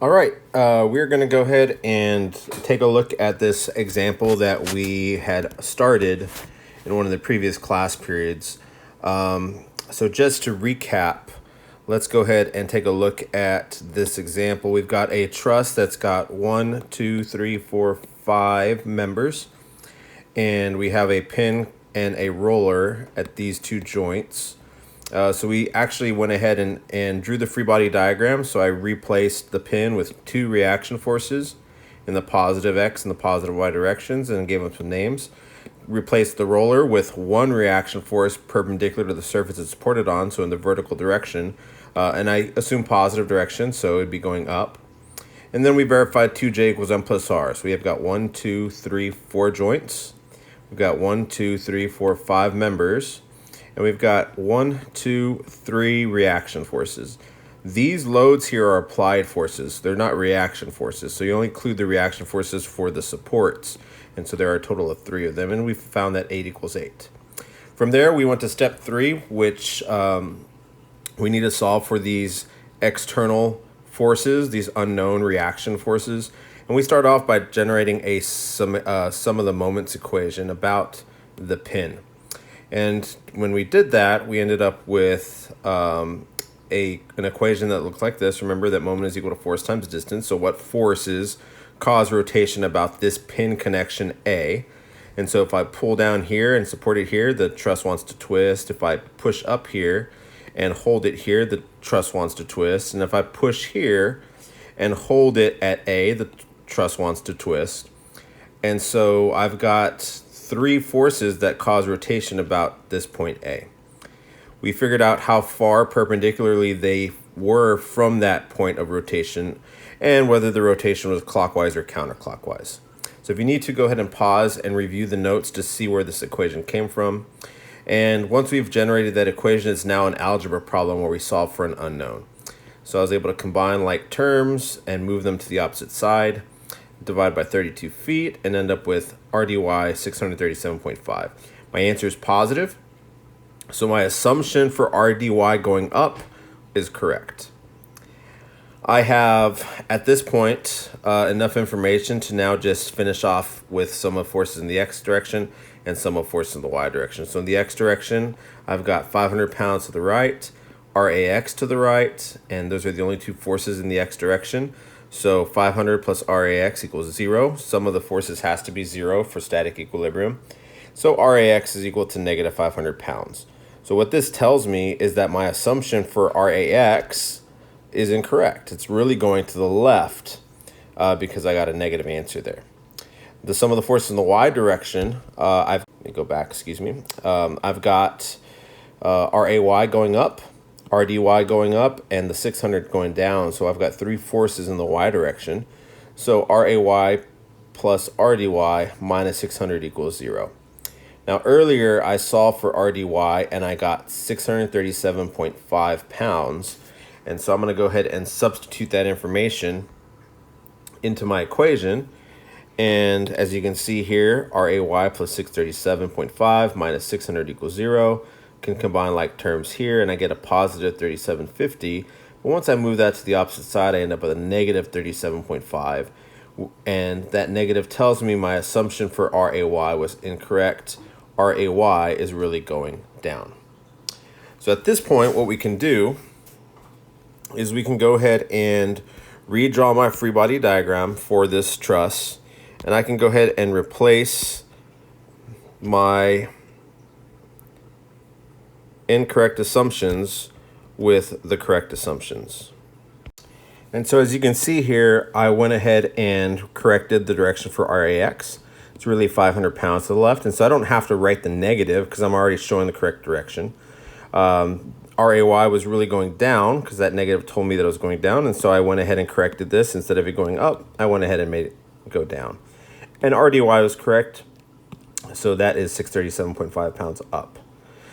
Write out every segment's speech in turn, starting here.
All right, we're going to go ahead and take a look at this example that we had started in one of the previous class periods. So just to recap, let's go ahead and take a look at this example. We've got a truss that's got 1, 2, 3, 4, 5 members, and we have a pin and a roller at these two joints. So we actually went ahead and drew the free body diagram. So I replaced the pin with two reaction forces in the positive X and the positive Y directions and gave them some names. Replaced the roller with one reaction force perpendicular to the surface it's supported on, so in the vertical direction. And I assume positive direction, so it would be going up. And then we verified 2J equals M plus R. So we have got 1, 2, 3, 4 joints. We've got 1, 2, 3, 4, 5 members. And we've got 1, 2, 3 reaction forces. These loads here are applied forces. They're not reaction forces. So you only include the reaction forces for the supports. And so there are a total of 3 of them. And we found that 8 equals 8. From there, we went to step 3, which we need to solve for these external forces, these unknown reaction forces. And we start off by generating a sum of the moments equation about the pin. And when we did that, we ended up with an equation that looks like this. Remember that moment is equal to force times distance. So what forces cause rotation about this pin connection A? And so if I pull down here and support it here, the truss wants to twist. If I push up here and hold it here, the truss wants to twist. And if I push here and hold it at A, the truss wants to twist. And so I've got 3 forces that cause rotation about this point A. We figured out how far perpendicularly they were from that point of rotation and whether the rotation was clockwise or counterclockwise. So if you need to, go ahead and pause and review the notes to see where this equation came from. And once we've generated that equation, it's now an algebra problem where we solve for an unknown. So I was able to combine like terms and move them to the opposite side, divide by 32 feet, and end up with RDY 637.5. My answer is positive, so my assumption for RDY going up is correct. I have, at this point, enough information to now just finish off with sum of forces in the X direction and sum of forces in the Y direction. So in the X direction, I've got 500 pounds to the right, RAX to the right, and those are the only 2 forces in the X direction. So 500 plus RAX equals 0. Sum of the forces has to be 0 for static equilibrium. So RAX is equal to negative 500 pounds. So what this tells me is that my assumption for RAX is incorrect. It's really going to the left because I got a negative answer there. The sum of the forces in the Y direction, let me go back, excuse me. I've got RAY going up, RDY going up, and the 600 going down. So I've got 3 forces in the Y direction. So RAY plus RDY minus 600 equals 0. Now earlier I solved for RDY and I got 637.5 pounds. And so I'm going to go ahead and substitute that information into my equation. And as you can see here, RAY plus 637.5 minus 600 equals 0. Can combine like terms here and I get a positive 3750. But once I move that to the opposite side, I end up with a negative 37.5. And that negative tells me my assumption for RAY was incorrect. RAY is really going down. So at this point, what we can do is we can go ahead and redraw my free body diagram for this truss. And I can go ahead and replace my incorrect assumptions with the correct assumptions. And so as you can see here, I went ahead and corrected the direction for RAX. It's really 500 pounds to the left, and so I don't have to write the negative because I'm already showing the correct direction. RAY was really going down because that negative told me that it was going down, and so I went ahead and corrected this. Instead of it going up, I went ahead and made it go down. And RDY was correct, so that is 637.5 pounds up.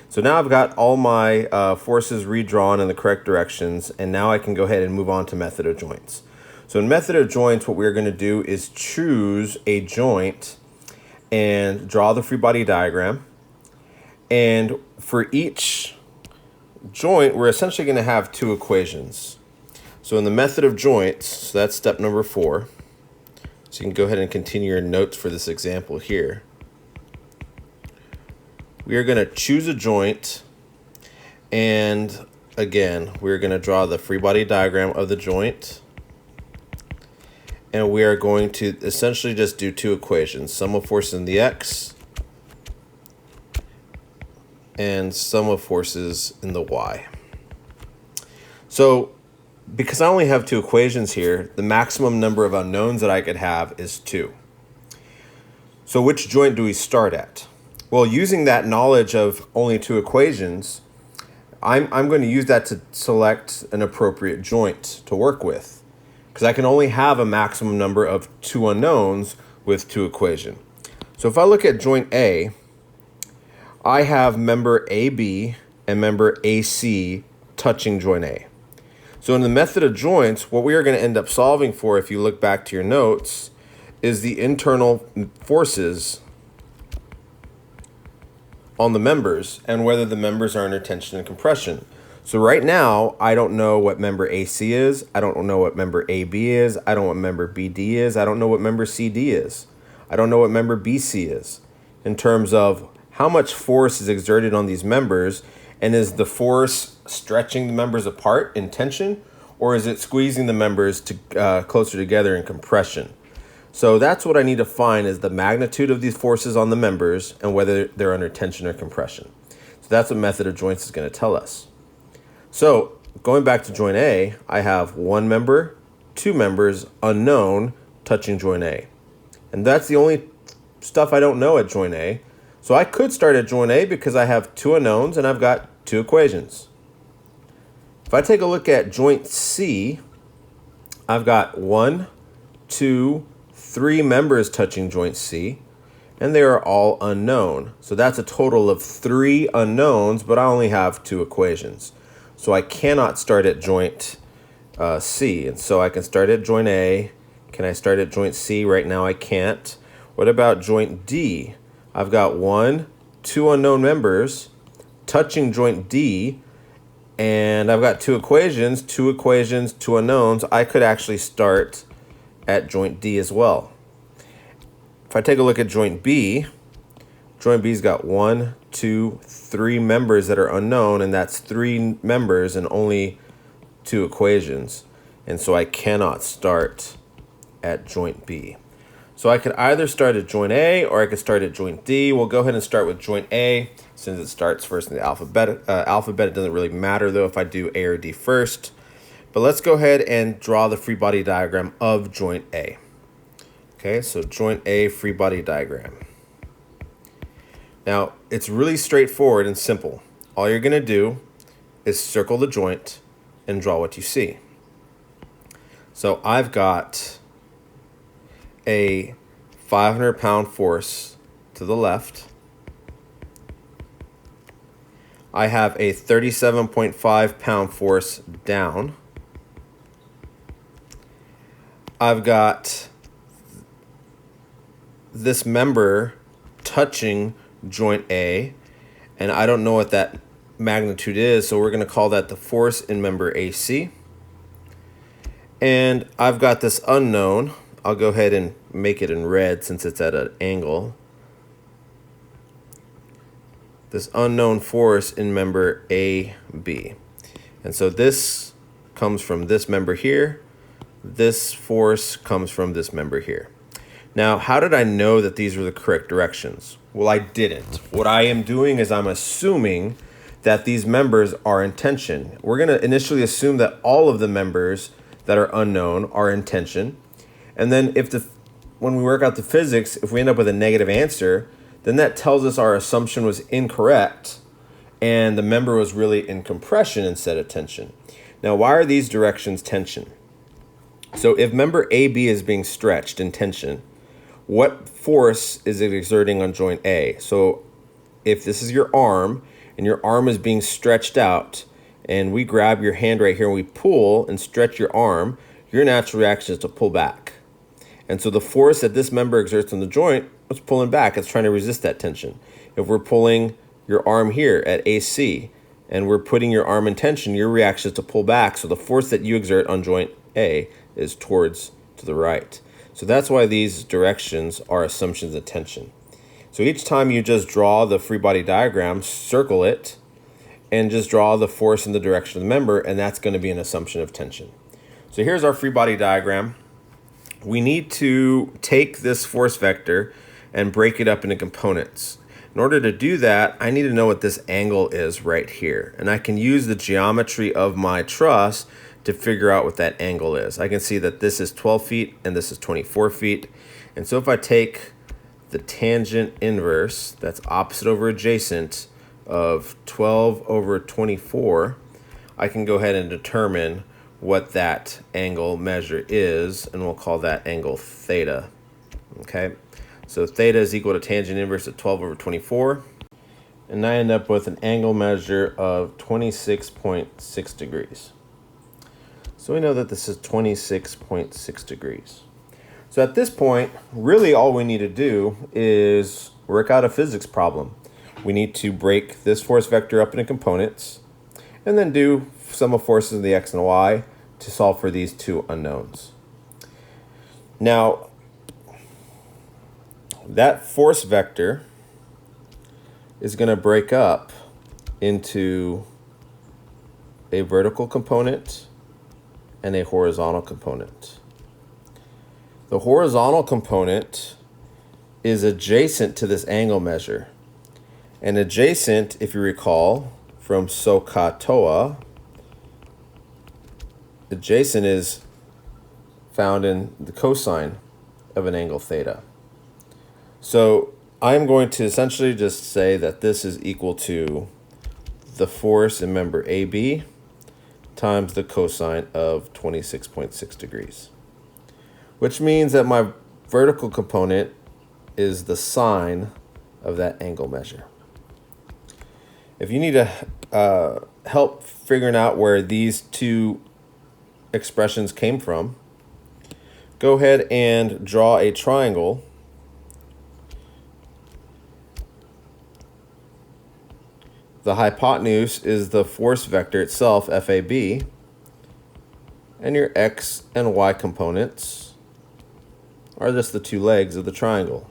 So now I've got all my forces redrawn in the correct directions, and now I can go ahead and move on to method of joints. So in method of joints, what we're going to do is choose a joint and draw the free body diagram. And for each joint, we're essentially going to have 2 equations. So in the method of joints, so that's step number 4. So you can go ahead and continue your notes for this example here. We are going to choose a joint, and again, we're going to draw the free body diagram of the joint. And we are going to essentially just do two equations, sum of forces in the x and sum of forces in the y. So because I only have two equations here, the maximum number of unknowns that I could have is 2. So which joint do we start at? Well, using that knowledge of only two equations, I'm going to use that to select an appropriate joint to work with, because I can only have a maximum number of 2 unknowns with 2 equations. So if I look at joint A, I have member AB and member AC touching joint A. So in the method of joints, what we are going to end up solving for, if you look back to your notes, is the internal forces on the members and whether the members are under tension and compression. So right now, I don't know what member AC is. I don't know what member AB is. I don't know what member BD is. I don't know what member CD is. I don't know what member BC is in terms of how much force is exerted on these members, and is the force stretching the members apart in tension, or is it squeezing the members to closer together in compression? So that's what I need to find, is the magnitude of these forces on the members and whether they're under tension or compression. So that's what method of joints is going to tell us. So going back to joint A, I have 1 member, 2 members, unknown, touching joint A. And that's the only stuff I don't know at joint A. So I could start at joint A because I have 2 unknowns and I've got 2 equations. If I take a look at joint C, I've got 1, 2, 3 members touching joint C, and they are all unknown. So that's a total of 3 unknowns, but I only have 2 equations. So I cannot start at joint C. And so I can start at joint A. Can I start at joint C? Right now I can't. What about joint D? I've got 1, 2 unknown members touching joint D, and I've got 2 equations, 2 unknowns. I could actually start at joint D as well. If I take a look at joint B's got 1, 2, 3 members that are unknown, and that's 3 members and only 2 equations. And so I cannot start at joint B. So I could either start at joint A or I could start at joint D. We'll go ahead and start with joint A since it starts first in the alphabet. It doesn't really matter though if I do A or D first. But let's go ahead and draw the free body diagram of joint A. Okay, so joint A free body diagram. Now, it's really straightforward and simple. All you're going to do is circle the joint and draw what you see. So I've got a 500-pound force to the left. I have a 37.5-pound force down. I've got this member touching joint A, and I don't know what that magnitude is, so we're going to call that the force in member AC. And I've got this unknown. I'll go ahead and make it in red since it's at an angle. This unknown force in member AB. And so this comes from this member here. This force comes from this member here. Now, how did I know that these were the correct directions? Well, I didn't. What I am doing is I'm assuming that these members are in tension. We're going to initially assume that all of the members that are unknown are in tension. And then when we work out the physics, if we end up with a negative answer, then that tells us our assumption was incorrect and the member was really in compression instead of tension. Now, why are these directions tension? So if member AB is being stretched in tension, what force is it exerting on joint A? So if this is your arm and your arm is being stretched out and we grab your hand right here and we pull and stretch your arm, your natural reaction is to pull back. And so the force that this member exerts on the joint is pulling back. It's trying to resist that tension. If we're pulling your arm here at AC and we're putting your arm in tension, your reaction is to pull back. So the force that you exert on joint A is towards to the right. So that's why these directions are assumptions of tension. So each time you just draw the free body diagram, circle it, and just draw the force in the direction of the member, and that's going to be an assumption of tension. So here's our free body diagram. We need to take this force vector and break it up into components. In order to do that, I need to know what this angle is right here. And I can use the geometry of my truss to figure out what that angle is. I can see that this is 12 feet and this is 24 feet. And so if I take the tangent inverse, that's opposite over adjacent, of 12 over 24, I can go ahead and determine what that angle measure is, and we'll call that angle theta. Okay, so theta is equal to tangent inverse of 12 over 24, and I end up with an angle measure of 26.6 degrees. So we know that this is 26.6 degrees. So at this point, really all we need to do is work out a physics problem. We need to break this force vector up into components and then do sum of forces in the x and y to solve for these two unknowns. Now, that force vector is going to break up into a vertical component and a horizontal component. The horizontal component is adjacent to this angle measure. And adjacent, if you recall, from SOHCAHTOA, adjacent is found in the cosine of an angle theta. So I'm going to essentially just say that this is equal to the force in member AB times the cosine of 26.6 degrees, which means that my vertical component is the sine of that angle measure. If you need to help figuring out where these two expressions came from, go ahead and draw a triangle. The hypotenuse is the force vector itself, FAB, and your x and y components are just the two legs of the triangle.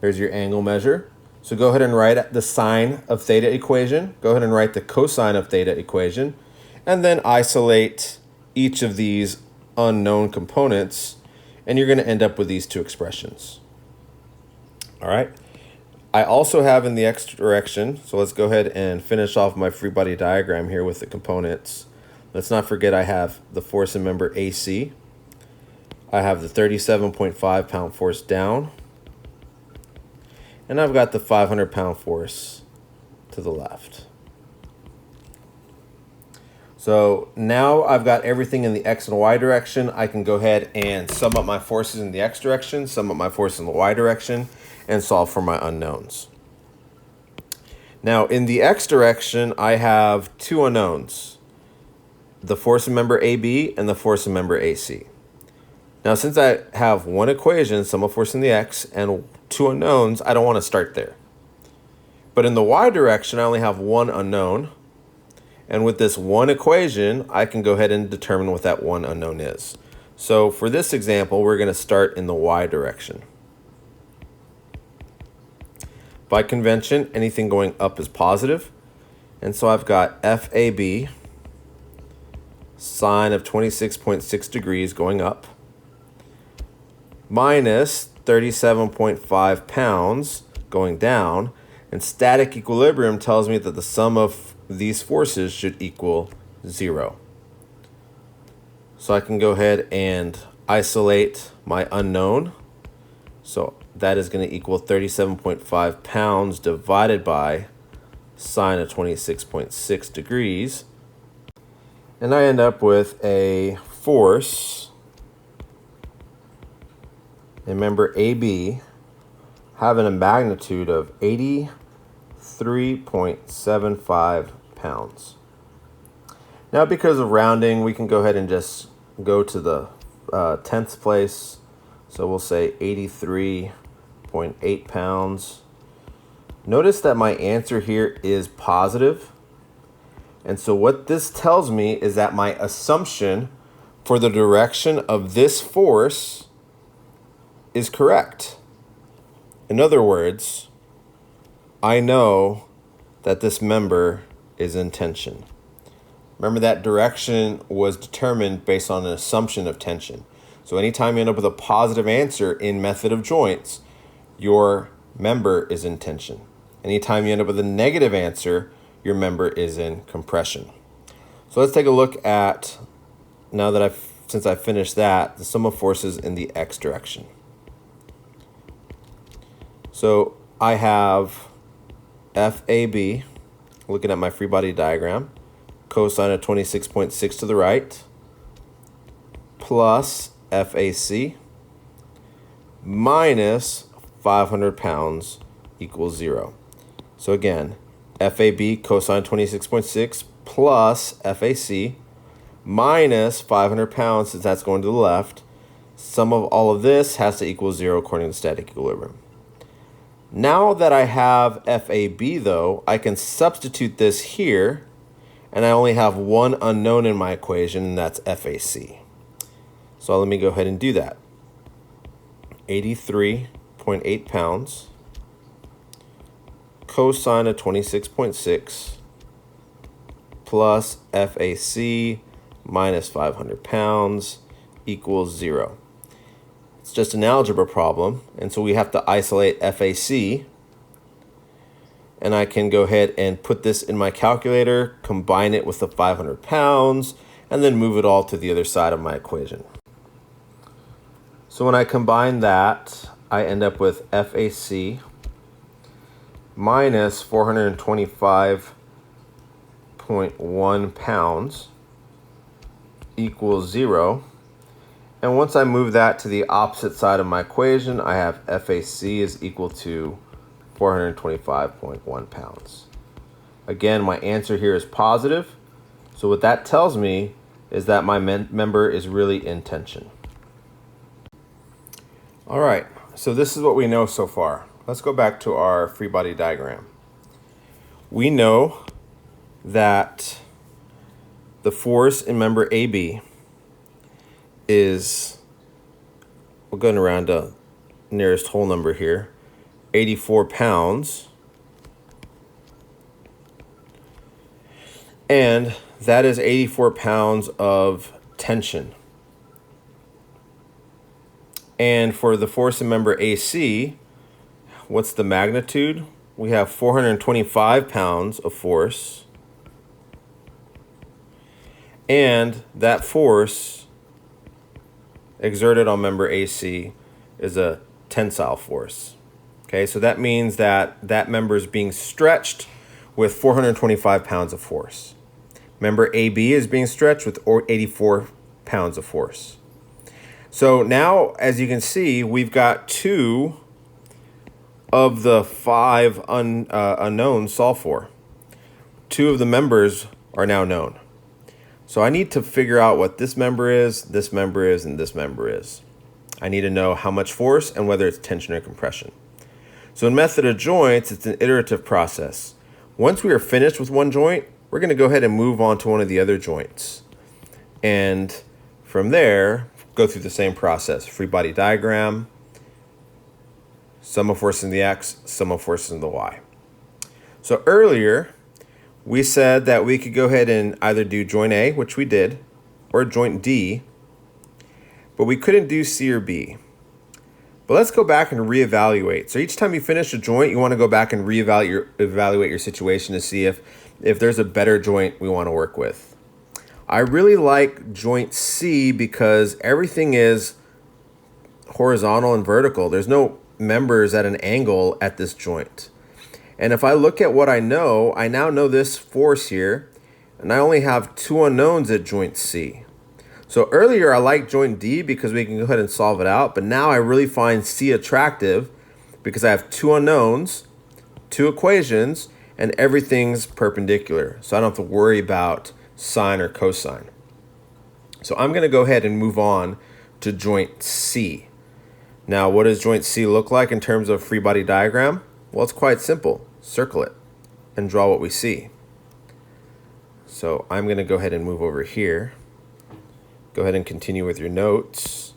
There's your angle measure. So go ahead and write the sine of theta equation, go ahead and write the cosine of theta equation, and then isolate each of these unknown components, and you're going to end up with these two expressions. All right. I also have in the x direction, so let's go ahead and finish off my free body diagram here with the components. Let's not forget I have the force in member AC. I have the 37.5 pound force down. And I've got the 500-pound force to the left. So now I've got everything in the x and y direction. I can go ahead and sum up my forces in the x direction, sum up my force in the y direction, and solve for my unknowns. Now in the x direction, I have two unknowns, the force in member AB and the force in member AC. Now since I have one equation, sum of force in the x, and two unknowns, I don't want to start there. But in the y direction, I only have one unknown. And with this one equation, I can go ahead and determine what that one unknown is. So for this example, we're going to start in the y direction. By convention, anything going up is positive. And so I've got FAB, sine of 26.6 degrees going up, minus 37.5 pounds going down, and static equilibrium tells me that the sum of these forces should equal 0. So I can go ahead and isolate my unknown. So that is going to equal 37.5 pounds divided by sine of 26.6 degrees. And I end up with a force in member AB having a magnitude of 83.75 pounds. Now because of rounding, we can go ahead and just go to the 10th place. So we'll say 83.8 pounds. Notice that my answer here is positive. And so what this tells me is that my assumption for the direction of this force is correct. In other words, I know that this member is in tension. Remember that direction was determined based on an assumption of tension. So anytime you end up with a positive answer in method of joints, your member is in tension. Anytime you end up with a negative answer, your member is in compression. So let's take a look at, since I finished that, the sum of forces in the x direction. So I have FAB, looking at my free body diagram, cosine of 26.6 to the right, plus FAC minus 500 pounds equals 0. So again, FAB cosine 26.6 plus FAC minus 500 pounds, since that's going to the left. Sum of all of this has to equal 0 according to static equilibrium. Now that I have FAB though, I can substitute this here, and I only have one unknown in my equation, and that's FAC. So let me go ahead and do that. 83.8 pounds cosine of 26.6 plus FAC minus 500 pounds equals 0. It's just an algebra problem, and so we have to isolate FAC. And I can go ahead and put this in my calculator, combine it with the 500 pounds, and then move it all to the other side of my equation. So when I combine that, I end up with FAC minus 425.1 pounds equals 0. And once I move that to the opposite side of my equation, I have FAC is equal to 425.1 pounds. Again, my answer here is positive. So what that tells me is that my member is really in tension. All right, so this is what we know so far. Let's go back to our free body diagram. We know that the force in member AB is, we're going around the nearest whole number here, 84 pounds. And that is 84 pounds of tension. And for the force in member AC, what's the magnitude? We have 425 pounds of force. And that force exerted on member AC is a tensile force. Okay, so that means that that member is being stretched with 425 pounds of force. Member AB is being stretched with 84 pounds of force. So now, as you can see, we've got 2 of the 5 unknowns solved for. 2 of the members are now known. So I need to figure out what this member is, and this member is. I need to know how much force and whether it's tension or compression. So in method of joints, it's an iterative process. Once we are finished with one joint, we're going to go ahead and move on to one of the other joints. And from there, go through the same process. Free body diagram, sum of force in the x, sum of force in the y. So earlier, we said that we could go ahead and either do joint A, which we did, or joint D, but we couldn't do C or B. But let's go back and reevaluate. So each time you finish a joint, you want to go back and evaluate your situation to see if there's a better joint we want to work with. I really like joint C because everything is horizontal and vertical. There's no members at an angle at this joint. And if I look at what I now know this force here, and I only have 2 unknowns at joint C. So earlier I liked joint D because we can go ahead and solve it out, but now I really find C attractive because I have 2 unknowns, 2 equations, and everything's perpendicular. So I don't have to worry about sine or cosine. So I'm going to go ahead and move on to joint C. Now, what does joint C look like in terms of free body diagram? Well, it's quite simple. Circle it and draw what we see. So I'm going to go ahead and move over here. Go ahead and continue with your notes.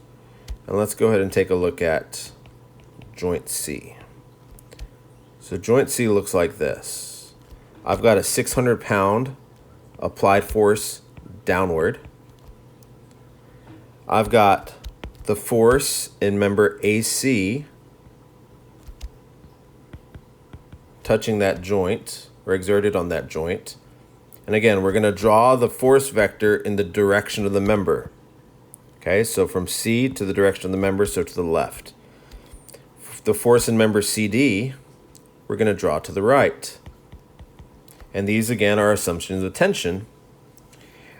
And let's go ahead and take a look at joint C. So joint C looks like this. I've got a 600-pound applied force downward. I've got the force in member AC touching that joint, or exerted on that joint. And again, we're going to draw the force vector in the direction of the member. Okay, so from C to the direction of the member, so to the left. The force in member CD, we're going to draw to the right. And these, again, are assumptions of tension.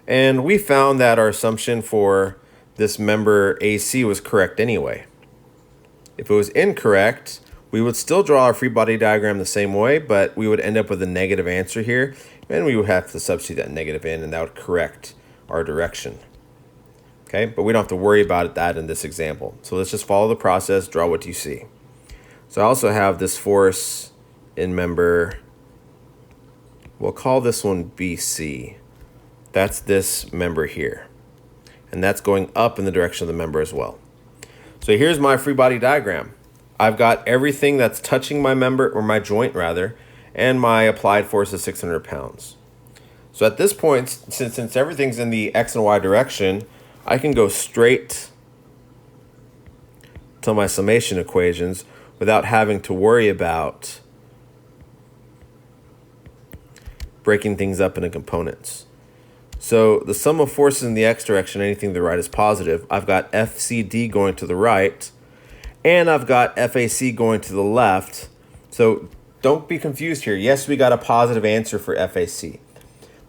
And we found that our assumption for this member AC was correct anyway. If it was incorrect, we would still draw our free body diagram the same way, but we would end up with a negative answer here, and we would have to substitute that negative in, and that would correct our direction. Okay, but we don't have to worry about that in this example. So let's just follow the process, draw what you see. So I also have this force in member, we'll call this one BC. That's this member here. And that's going up in the direction of the member as well. So here's my free body diagram. I've got everything that's touching my member, or my joint rather, and my applied force is 600 pounds. So at this point, since everything's in the X and Y direction, I can go straight to my summation equations without having to worry about breaking things up into components. So the sum of forces in the X direction, anything to the right is positive. I've got FCD going to the right, and I've got FAC going to the left. So don't be confused here. Yes, we got a positive answer for FAC.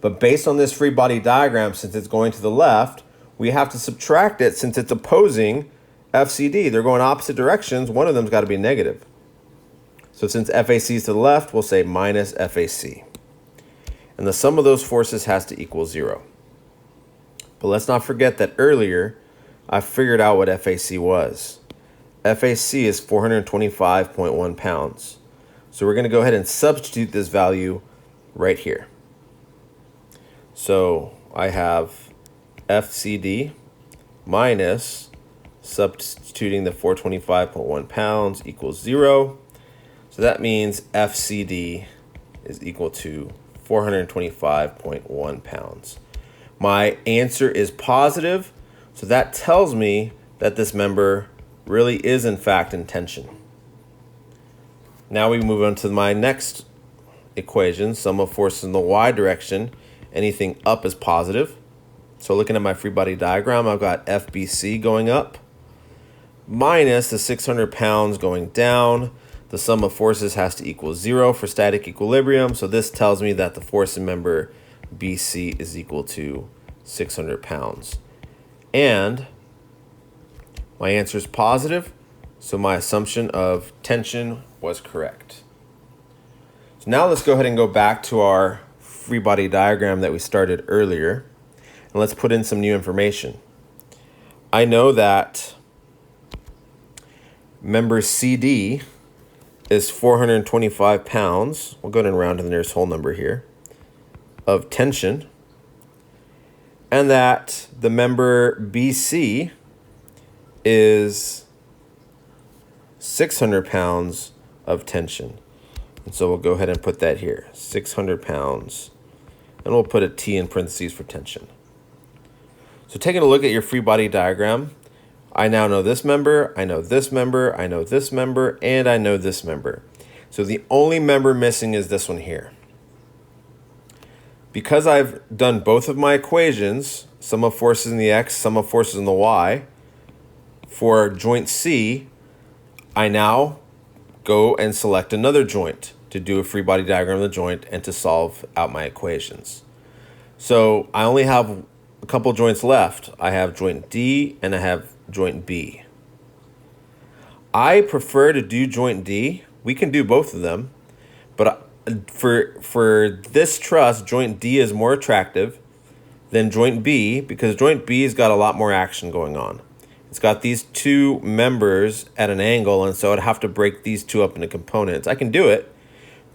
But based on this free body diagram, since it's going to the left, we have to subtract it since it's opposing FCD. They're going opposite directions. One of them's got to be negative. So since FAC is to the left, we'll say minus FAC. And the sum of those forces has to equal 0. But let's not forget that earlier, I figured out what FAC was. FAC is 425.1 pounds. So we're going to go ahead and substitute this value right here. So I have FCD minus substituting the 425.1 pounds equals 0. So that means FCD is equal to 425.1 pounds. My answer is positive, so that tells me that this member really is in fact in tension. Now we move on to my next equation, sum of forces in the Y direction. Anything up is positive. So looking at my free body diagram, I've got FBC going up minus the 600 pounds going down. The sum of forces has to equal 0 for static equilibrium. So this tells me that the force in member BC is equal to 600 pounds. And my answer is positive, so my assumption of tension was correct. So now let's go ahead and go back to our free body diagram that we started earlier, and let's put in some new information. I know that member CD is 425 pounds, we'll go ahead and round to the nearest whole number here, of tension, and that the member BC is 600 pounds of tension. And so we'll go ahead and put that here, 600 pounds, and we'll put a T in parentheses for tension. So taking a look at your free body diagram, I now know this member, I know this member, I know this member, and I know this member. So the only member missing is this one here. Because I've done both of my equations, sum of forces in the X, sum of forces in the Y, for joint C, I now go and select another joint to do a free body diagram of the joint and to solve out my equations. So I only have a couple joints left. I have joint D and I have joint B. I prefer to do joint D. We can do both of them, but for this truss, joint D is more attractive than joint B because joint B has got a lot more action going on. It's got these two members at an angle, and so I'd have to break these two up into components. I can do it,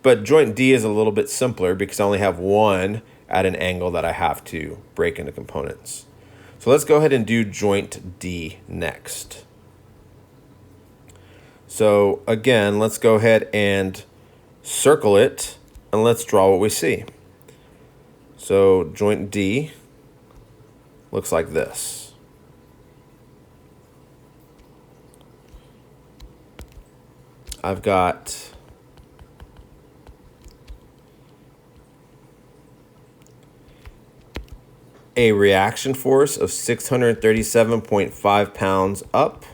but joint D is a little bit simpler because I only have one at an angle that I have to break into components. So let's go ahead and do joint D next. So again, let's go ahead and circle it and let's draw what we see. So joint D looks like this. I've got a reaction force of 637.5 pounds up.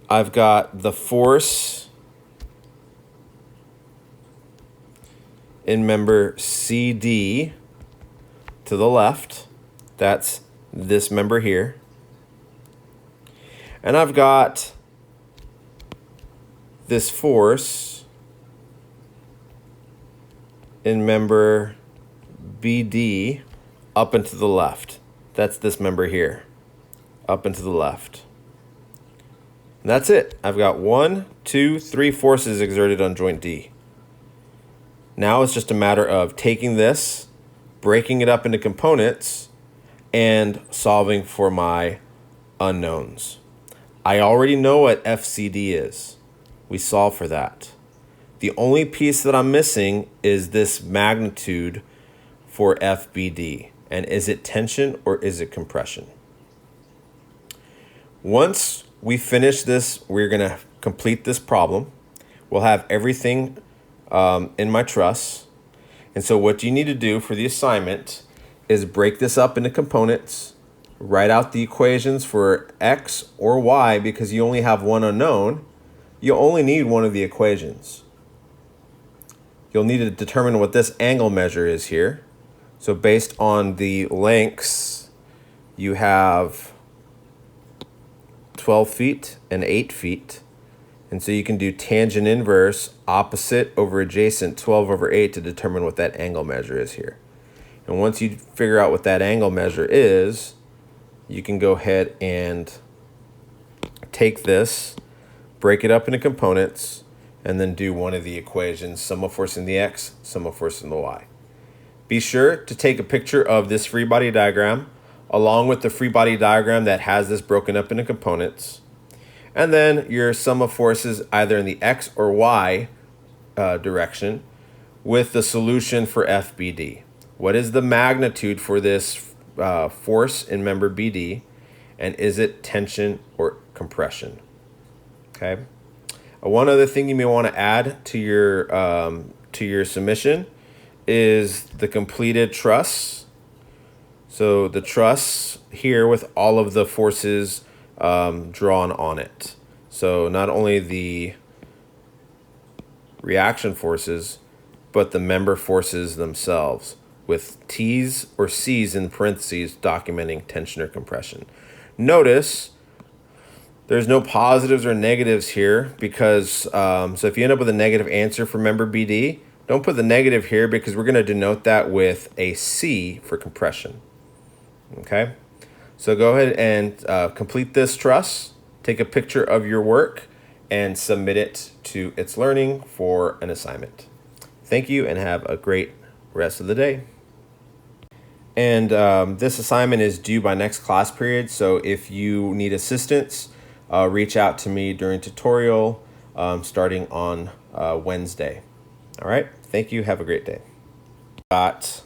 I've got the force in member CD to the left. That's this member here. And I've got this force in member BD up and to the left. That's this member here, up and to the left. And that's it. I've got 1, 2, 3 forces exerted on joint D. Now it's just a matter of taking this, breaking it up into components, and solving for my unknowns. I already know what FCD is. We solve for that. The only piece that I'm missing is this magnitude for FBD. And is it tension or is it compression? Once we finish this, we're going to complete this problem. We'll have everything in my truss. And so what you need to do for the assignment is break this up into components, write out the equations for X or Y because you only have one unknown. You only need one of the equations. You'll need to determine what this angle measure is here. So based on the lengths, you have 12 feet and 8 feet. And so you can do tangent inverse, opposite over adjacent, 12 over 8 to determine what that angle measure is here. And once you figure out what that angle measure is, you can go ahead and take this, break it up into components, and then do one of the equations, sum of force in the X, sum of force in the Y. Be sure to take a picture of this free body diagram along with the free body diagram that has this broken up into components. And then your sum of forces either in the X or Y direction with the solution for FBD. What is the magnitude for this force in member BD? And is it tension or compression? Okay. One other thing you may want to add to your submission is the completed truss. So the truss here with all of the forces drawn on it. So not only the reaction forces, but the member forces themselves with T's or C's in parentheses documenting tension or compression. Notice there's no positives or negatives here because, so if you end up with a negative answer for member BD, don't put the negative here because we're going to denote that with a C for compression. Okay, so go ahead and complete this truss, take a picture of your work, and submit it to It's Learning for an assignment. Thank you and have a great rest of the day. And this assignment is due by next class period, so if you need assistance, reach out to me during tutorial starting on Wednesday. All right, thank you, have a great day. Got